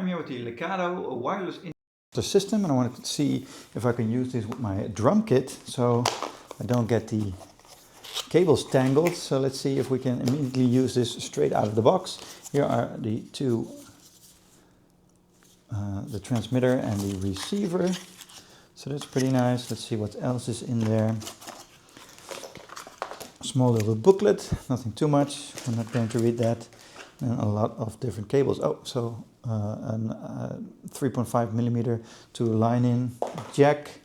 I'm here with the Lekato wireless system, and I wanted to see if I can use this with my drum kit so I don't get the cables tangled. So let's see if we can immediately use this straight out of the box. Here are the two, the transmitter and the receiver. So that's pretty nice. Let's see what else is in there. Small little booklet, nothing too much. I'm not going to read that. And a lot of different cables. Oh, so a 3.5 millimeter to line in jack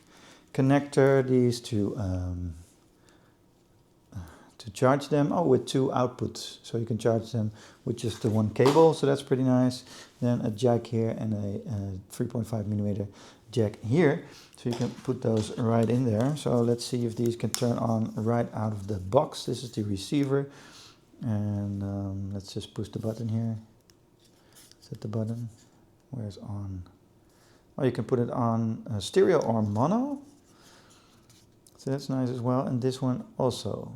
connector. These to charge them. Oh, with two outputs, so you can charge them with just the one cable. So that's pretty nice. Then a jack here and a 3.5 millimeter jack here, so you can put those right in there. So let's see if these can turn on right out of the box. This is the receiver, and let's just push the button here. Set the button. Where's on? Oh, you can put it on stereo or mono, so that's nice as well. And this one also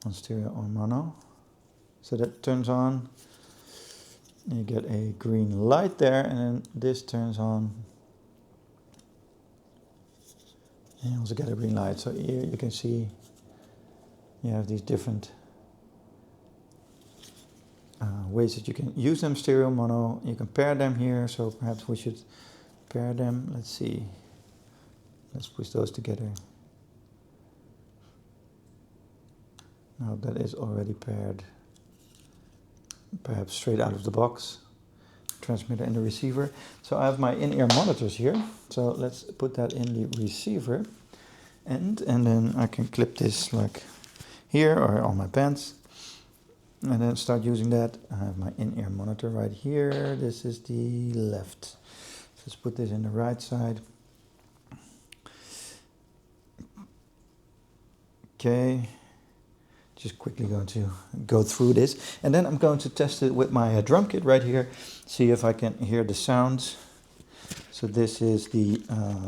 on stereo or mono, so that turns on. You get a green light there, and then this turns on, and you also get a green light. So here you can see you have these different ways that you can use them, stereo, mono. You can pair them here, so perhaps we should pair them. Let's see, let's push those together. Now that is already paired, perhaps straight out of the box, transmitter and the receiver. So I have my in-ear monitors here, so let's put that in the receiver end, and then I can clip this like here or on my pants, and then start using that. I have my in-ear monitor right here. This is the left. Let's put this in the right side. Okay. Just quickly going to go through this, and then I'm going to test it with my drum kit right here, see if I can hear the sounds. So this is the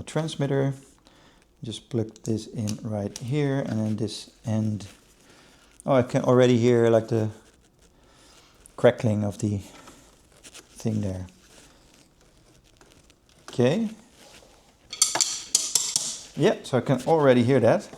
transmitter. Just plug this in right here, and then this end. Oh, I can already hear like the crackling of the thing there. Okay. Yeah, so I can already hear that.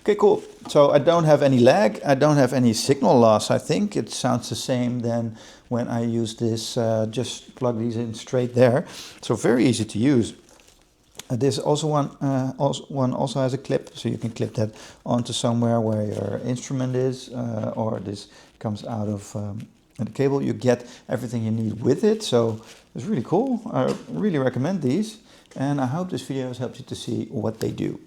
Okay, cool. So I don't have any lag, I don't have any signal loss. I think it sounds the same than when I use this, just plug these in straight there. So very easy to use. This also one also has a clip, so you can clip that onto somewhere where your instrument is, or this comes out of the cable. You get everything you need with it, so it's really cool. I really recommend these, and I hope this video has helped you to see what they do.